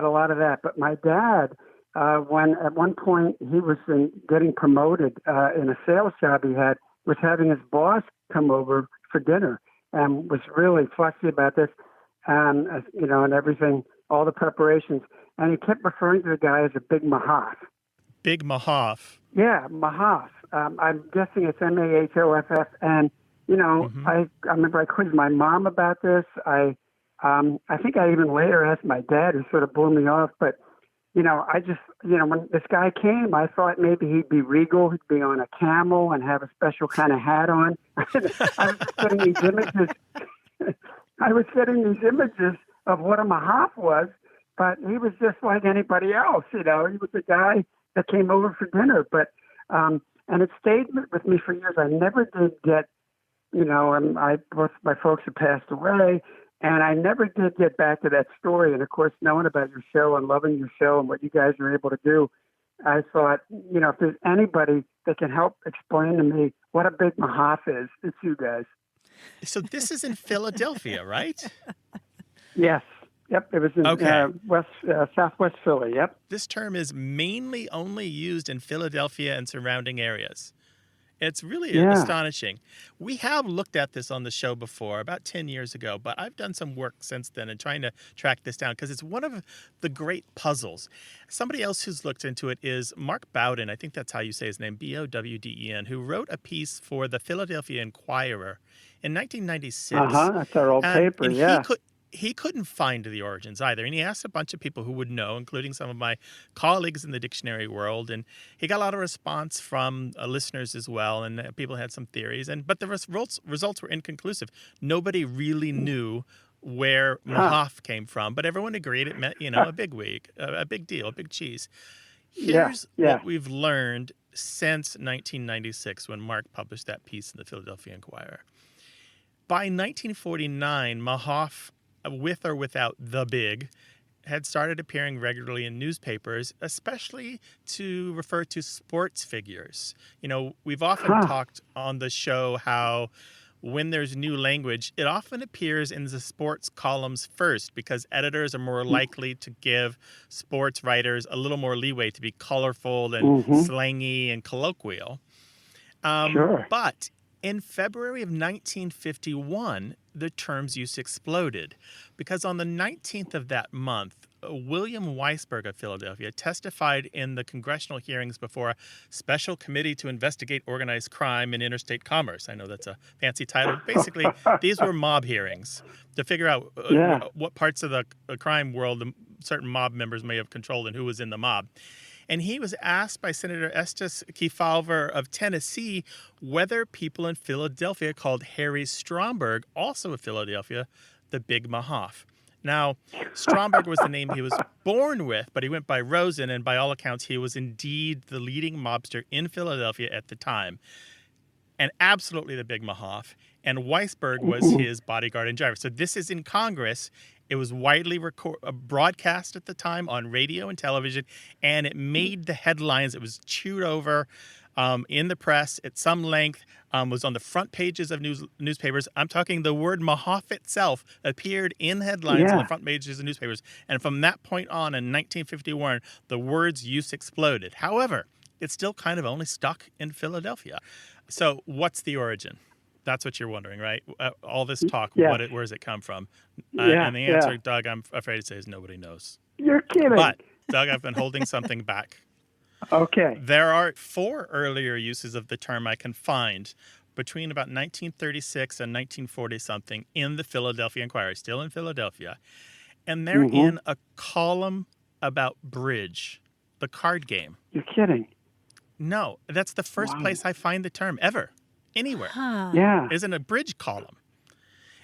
[SPEAKER 8] lot of that. But my dad, when at one point he was getting promoted in a sales job he had, was having his boss come over for dinner and was really fussy about this. And everything, all the preparations. And he kept referring to the guy as a big mahoff.
[SPEAKER 1] Big mahoff.
[SPEAKER 8] Yeah, mahoff. I'm guessing it's Mahoff. And, I remember I quizzed my mom about this. I think I even later asked my dad, who sort of blew me off. But, when this guy came, I thought maybe he'd be regal. He'd be on a camel and have a special kind of hat on. I was getting these images of what a mahoff was, but he was just like anybody else. He was a guy that came over for dinner. But And it stayed with me for years. I never did get, both my folks have passed away, and I never did get back to that story. And of course, knowing about your show and loving your show and what you guys are able to do, I thought, if there's anybody that can help explain to me what a big mahoff is, it's you guys.
[SPEAKER 1] So this is in Philadelphia, right?
[SPEAKER 8] Yes. Yep. It was in Southwest Philly. Yep.
[SPEAKER 1] This term is mainly only used in Philadelphia and surrounding areas. It's really astonishing. We have looked at this on the show before, about 10 years ago, but I've done some work since then and trying to track this down because it's one of the great puzzles. Somebody else who's looked into it is Mark Bowden, I think that's how you say his name, Bowden, who wrote a piece for the Philadelphia Inquirer in 1996.
[SPEAKER 8] That's our old paper,
[SPEAKER 1] and he couldn't find the origins either. And he asked a bunch of people who would know, including some of my colleagues in the dictionary world. And he got a lot of response from listeners as well. And people had some theories. But the results were inconclusive. Nobody really knew where mahoff came from. But everyone agreed it meant, a big wig, a big deal, a big cheese. Here's what we've learned since 1996 when Mark published that piece in the Philadelphia Inquirer. By 1949, mahoff, with or without the big, had started appearing regularly in newspapers, especially to refer to sports figures. We've often talked on the show how when there's new language, it often appears in the sports columns first because editors are more likely to give sports writers a little more leeway to be colorful and slangy and colloquial. But in February of 1951, the term's use exploded because on the 19th of that month, William Weisberg of Philadelphia testified in the congressional hearings before a special committee to investigate organized crime and interstate commerce. I know that's a fancy title. Basically, these were mob hearings to figure out what parts of the crime world certain mob members may have controlled and who was in the mob. And he was asked by Senator Estes Kefauver of Tennessee whether people in Philadelphia called Harry Stromberg, also of Philadelphia, the Big Mahoff. Now, Stromberg was the name he was born with, but he went by Rosen, and by all accounts, he was indeed the leading mobster in Philadelphia at the time. And absolutely the Big Mahoff. And Weisberg was his bodyguard and driver. So this is in Congress. It was widely broadcast at the time on radio and television, and it made the headlines. It was chewed over in the press at some length, was on the front pages of newspapers. I'm talking the word mahoff itself appeared in headlines on the front pages of newspapers. And from that point on in 1951, the word's use exploded. However, it's still kind of only stuck in Philadelphia. So what's the origin? That's what you're wondering, right? All this talk, where does it come from? And the answer, Doug, I'm afraid to say, is nobody knows.
[SPEAKER 8] You're kidding.
[SPEAKER 1] But, Doug, I've been holding something back.
[SPEAKER 8] Okay.
[SPEAKER 1] There are 4 earlier uses of the term I can find between about 1936 and 1940-something in the Philadelphia Inquirer, still in Philadelphia. And they're in a column about bridge, the card game.
[SPEAKER 8] You're kidding.
[SPEAKER 1] No, that's the first place I find the term ever. Anywhere. Is in a bridge column.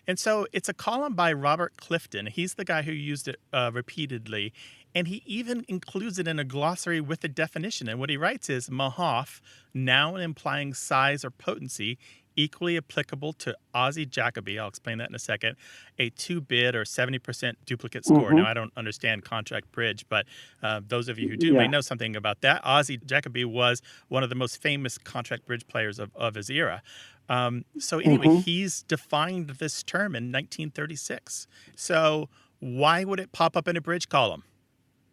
[SPEAKER 1] And so it's a column by Robert Clifton. He's the guy who used it repeatedly. And he even includes it in a glossary with a definition. And what he writes is mahoff, noun implying size or potency, equally applicable to Aussie Jacoby. I'll explain that in a second. A 2-bid or 70% duplicate score. Now, I don't understand contract bridge, but those of you who do may know something about that. Aussie Jacoby was one of the most famous contract bridge players of his era. So anyway, he's defined this term in 1936. So why would it pop up in a bridge column?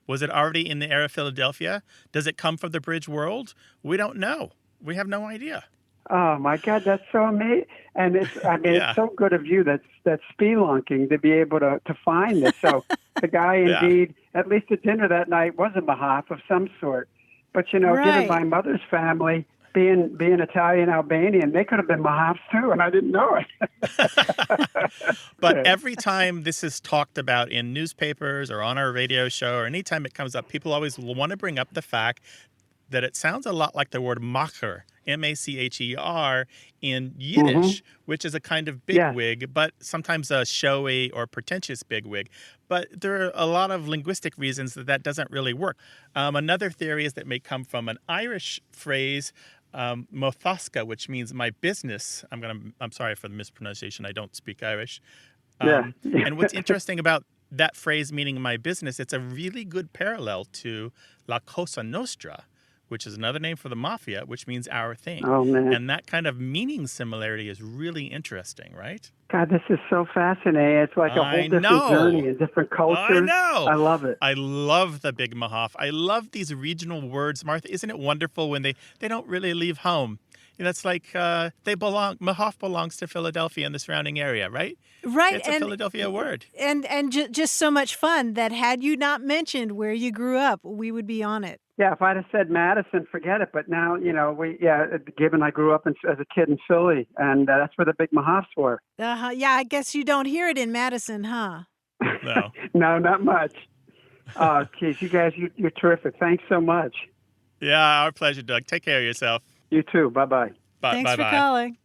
[SPEAKER 1] Was it already in the era of Philadelphia? Does it come from the bridge world? We don't know. We have no idea.
[SPEAKER 8] Oh my God, that's so amazing! And it's so good of you. That's spelunking to be able to find this. So the guy indeed, at least at dinner that night, was a mahoff of some sort. But given my mother's family being Italian Albanian, they could have been mahoffs too, and I didn't know it.
[SPEAKER 1] But every time this is talked about in newspapers or on our radio show, or anytime it comes up, people always want to bring up the fact that it sounds a lot like the word macher M-A-C-H-E-R in Yiddish, which is a kind of bigwig, but sometimes a showy or pretentious bigwig. But there are a lot of linguistic reasons that doesn't really work. Another theory is that it may come from an Irish phrase, mothoska, which means my business. I'm sorry for the mispronunciation. I don't speak Irish. And what's interesting about that phrase meaning my business, it's a really good parallel to La Cosa Nostra, which is another name for the mafia, which means our thing.
[SPEAKER 8] Oh, man.
[SPEAKER 1] And that kind of meaning similarity is really interesting, right?
[SPEAKER 8] God, this is so fascinating. It's like a whole different journey in different cultures.
[SPEAKER 1] I know.
[SPEAKER 8] I love it.
[SPEAKER 1] I love the big mahoff. I love these regional words, Martha. Isn't it wonderful when they don't really leave home? You know, it's like mahoff belongs to Philadelphia and the surrounding area, right?
[SPEAKER 2] Right.
[SPEAKER 1] It's a Philadelphia word.
[SPEAKER 2] And just so much fun that had you not mentioned where you grew up, we would be on it.
[SPEAKER 8] Yeah, if I'd have said Madison, forget it. But now, given I grew up as a kid in Philly, and that's where the big mahoffs were.
[SPEAKER 2] Yeah, I guess you don't hear it in Madison, huh?
[SPEAKER 1] No.
[SPEAKER 8] No, not much. Oh, geez, you guys, you're terrific. Thanks so much.
[SPEAKER 1] Yeah, our pleasure, Doug. Take care of yourself.
[SPEAKER 8] You too. Bye-bye.
[SPEAKER 2] Thanks for calling.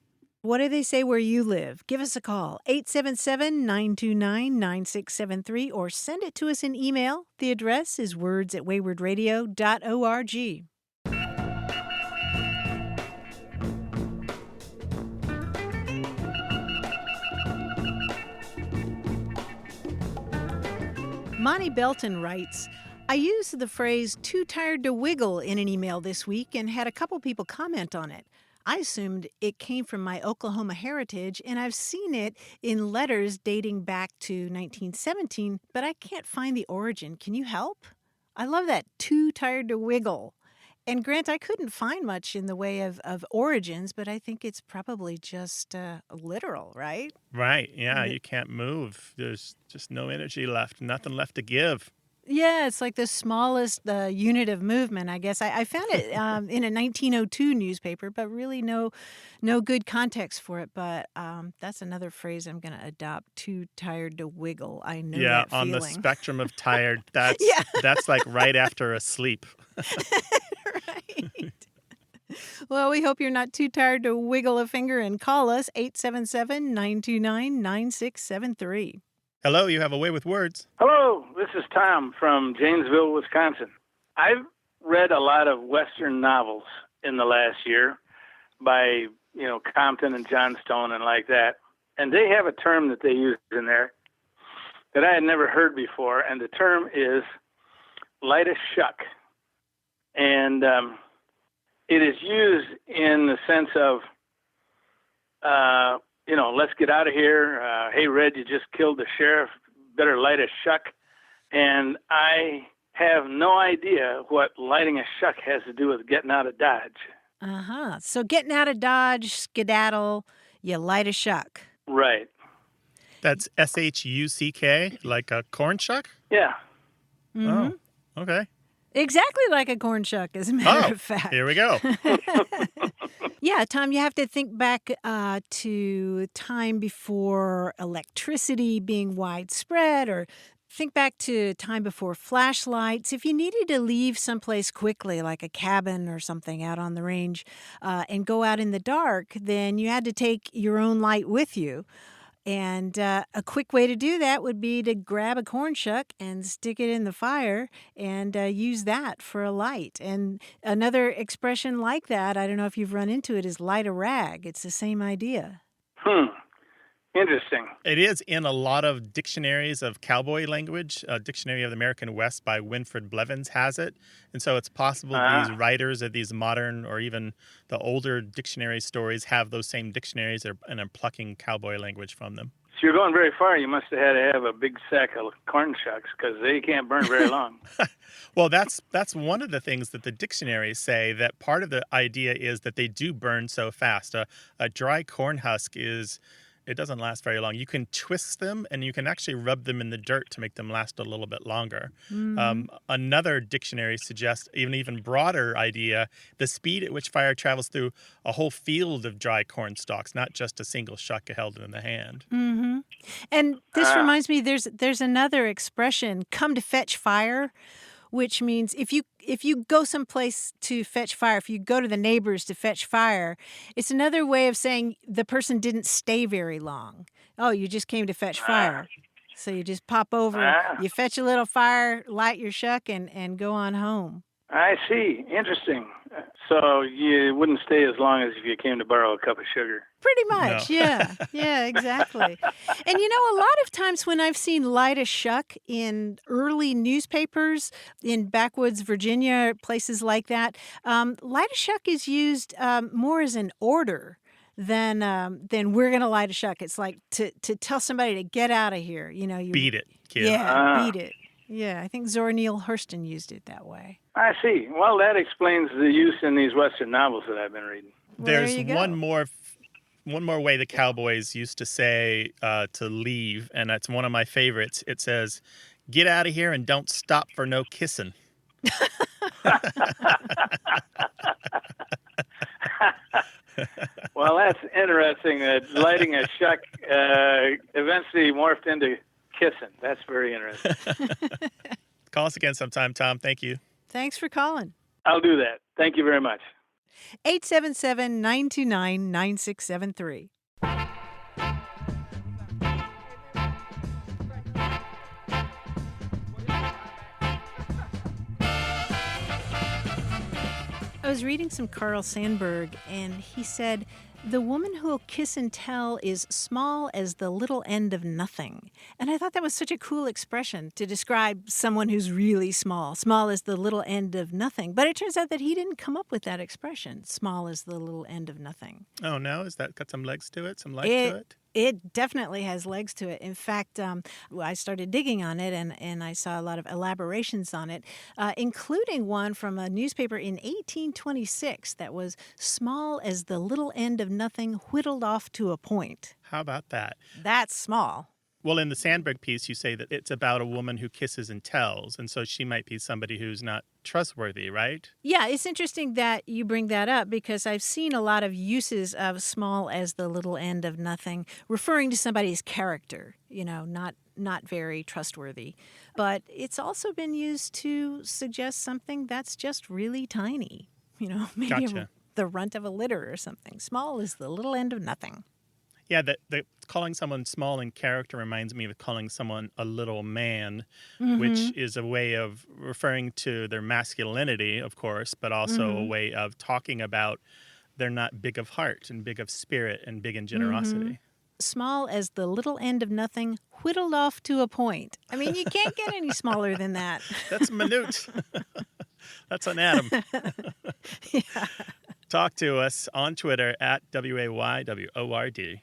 [SPEAKER 2] What do they say where you live? Give us a call, 877-929-9673, or send it to us in email. The address is words@waywardradio.org. Monty Belton writes, I used the phrase too tired to wiggle in an email this week and had a couple people comment on it. I assumed it came from my Oklahoma heritage, and I've seen it in letters dating back to 1917, but I can't find the origin. Can you help? I love that, too tired to wiggle. And Grant, I couldn't find much in the way of origins, but I think it's probably just literal, right?
[SPEAKER 1] Right, yeah, you can't move. There's just no energy left, nothing left to give.
[SPEAKER 2] Yeah, it's like the smallest unit of movement, I guess. I found it in a 1902 newspaper, but really no good context for it. But that's another phrase I'm going to adopt, too tired to wiggle. I know that feeling.
[SPEAKER 1] On the spectrum of tired, that's that's like right after a sleep.
[SPEAKER 2] Right. Well, we hope you're not too tired to wiggle a finger and call us, 877-929-9673.
[SPEAKER 1] Hello, you have a way with words.
[SPEAKER 9] Hello, this is Tom from Janesville, Wisconsin. I've read a lot of Western novels in the last year by, Compton and Johnstone and like that. And they have a term that they use in there that I had never heard before, and the term is light a shuck. And it is used in the sense of, let's get out of here. Hey, Red, you just killed the sheriff. Better light a shuck. And I have no idea what lighting a shuck has to do with getting out of Dodge.
[SPEAKER 2] Uh-huh. So getting out of Dodge, skedaddle, you light a shuck.
[SPEAKER 9] Right.
[SPEAKER 1] That's S-H-U-C-K, like a corn shuck?
[SPEAKER 9] Yeah.
[SPEAKER 2] Mm-hmm.
[SPEAKER 1] Oh, okay.
[SPEAKER 2] Exactly like a corn shuck, as a matter of fact.
[SPEAKER 1] Here we go.
[SPEAKER 2] Yeah, Tom, you have to think back to time before electricity being widespread, or think back to time before flashlights. If you needed to leave someplace quickly, like a cabin or something out on the range, and go out in the dark, then you had to take your own light with you. And a quick way to do that would be to grab a corn shuck and stick it in the fire and use that for a light. And another expression like that, I don't know if you've run into it, is light a rag. It's the same idea.
[SPEAKER 9] Interesting.
[SPEAKER 1] It is in a lot of dictionaries of cowboy language. Dictionary of the American West by Winfred Blevins has it. And so it's possible these writers of these modern or even the older dictionary stories have those same dictionaries and are plucking cowboy language from them.
[SPEAKER 9] So you're going very far. You must have had to have a big sack of corn shucks because they can't burn very long.
[SPEAKER 1] Well, that's one of the things that the dictionaries say, that part of the idea is that they do burn so fast. A dry corn husk it doesn't last very long. You can twist them, and you can actually rub them in the dirt to make them last a little bit longer. Mm-hmm. Another dictionary suggests an even broader idea, the speed at which fire travels through a whole field of dry corn stalks, not just a single shuck held in the hand.
[SPEAKER 2] Mm-hmm. And this reminds me, there's another expression, come to fetch fire, which means if you go someplace to fetch fire, if you go to the neighbors to fetch fire, it's another way of saying the person didn't stay very long. Oh, you just came to fetch fire. So you just pop over, you fetch a little fire, light your shuck, and go on home.
[SPEAKER 9] I see. Interesting. So you wouldn't stay as long as if you came to borrow a cup of sugar.
[SPEAKER 2] Pretty much,
[SPEAKER 1] No.
[SPEAKER 2] yeah. Yeah, exactly. And a lot of times when I've seen light a shuck in early newspapers in backwoods Virginia, places like that, light a shuck is used more as an order than we're going to light a shuck. It's like to tell somebody to get out of here. You
[SPEAKER 1] Beat it, kid.
[SPEAKER 2] Yeah, beat it. Yeah, I think Zora Neale Hurston used it that way.
[SPEAKER 9] I see. Well, that explains the use in these Western novels that I've been reading.
[SPEAKER 2] Well, there
[SPEAKER 1] There's
[SPEAKER 2] you go.
[SPEAKER 1] one more way the cowboys used to say to leave, and that's one of my favorites. It says, "Get out of here and don't stop for no kissing."
[SPEAKER 9] Well, that's interesting that lighting a shuck eventually morphed into kissing. That's very interesting.
[SPEAKER 1] Call us again sometime, Tom. Thank you.
[SPEAKER 2] Thanks for calling.
[SPEAKER 9] I'll do that. Thank you very much.
[SPEAKER 2] 877-929-9673. I was reading some Carl Sandburg, and he said, "The woman who'll kiss and tell is small as the little end of nothing." And I thought that was such a cool expression to describe someone who's really small as the little end of nothing. But it turns out that he didn't come up with that expression, small as the little end of nothing.
[SPEAKER 1] Oh, no? Is that got some legs to it? Some life to it?
[SPEAKER 2] It definitely has legs to it. In fact, I started digging on it, and I saw a lot of elaborations on it, including one from a newspaper in 1826 that was small as the little end of nothing whittled off to a point.
[SPEAKER 1] How about that?
[SPEAKER 2] That's small.
[SPEAKER 1] Well, in the Sandberg piece, you say that it's about a woman who kisses and tells, and so she might be somebody who's not trustworthy, right?
[SPEAKER 2] Yeah, it's interesting that you bring that up because I've seen a lot of uses of small as the little end of nothing, referring to somebody's character, not very trustworthy. But it's also been used to suggest something that's just really tiny, maybe
[SPEAKER 1] Gotcha.
[SPEAKER 2] the runt of a litter or something. Small is the little end of nothing.
[SPEAKER 1] Yeah, the calling someone small in character reminds me of calling someone a little man, which is a way of referring to their masculinity, of course, but also a way of talking about they're not big of heart and big of spirit and big in generosity.
[SPEAKER 2] Small as the little end of nothing, whittled off to a point. I mean, you can't get any smaller than that.
[SPEAKER 1] That's minute. That's an atom.
[SPEAKER 2] Yeah.
[SPEAKER 1] Talk to us on Twitter at WAYWORD.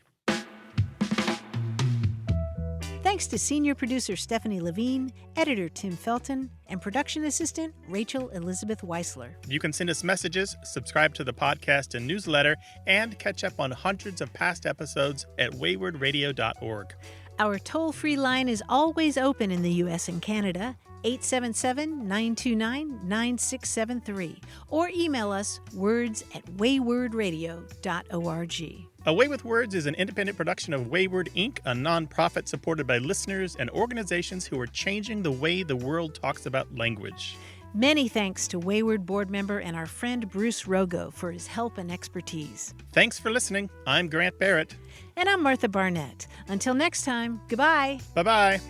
[SPEAKER 2] Thanks to senior producer Stephanie Levine, editor Tim Felton, and production assistant Rachel Elizabeth Weisler.
[SPEAKER 1] You can send us messages, subscribe to the podcast and newsletter, and catch up on hundreds of past episodes at waywardradio.org.
[SPEAKER 2] Our toll-free line is always open in the U.S. and Canada, 877-929-9673, or email us words@waywardradio.org.
[SPEAKER 1] A Way with Words is an independent production of Wayward, Inc., a nonprofit supported by listeners and organizations who are changing the way the world talks about language.
[SPEAKER 2] Many thanks to Wayward board member and our friend Bruce Rogo for his help and expertise.
[SPEAKER 1] Thanks for listening. I'm Grant Barrett.
[SPEAKER 2] And I'm Martha Barnett. Until next time, goodbye.
[SPEAKER 1] Bye-bye.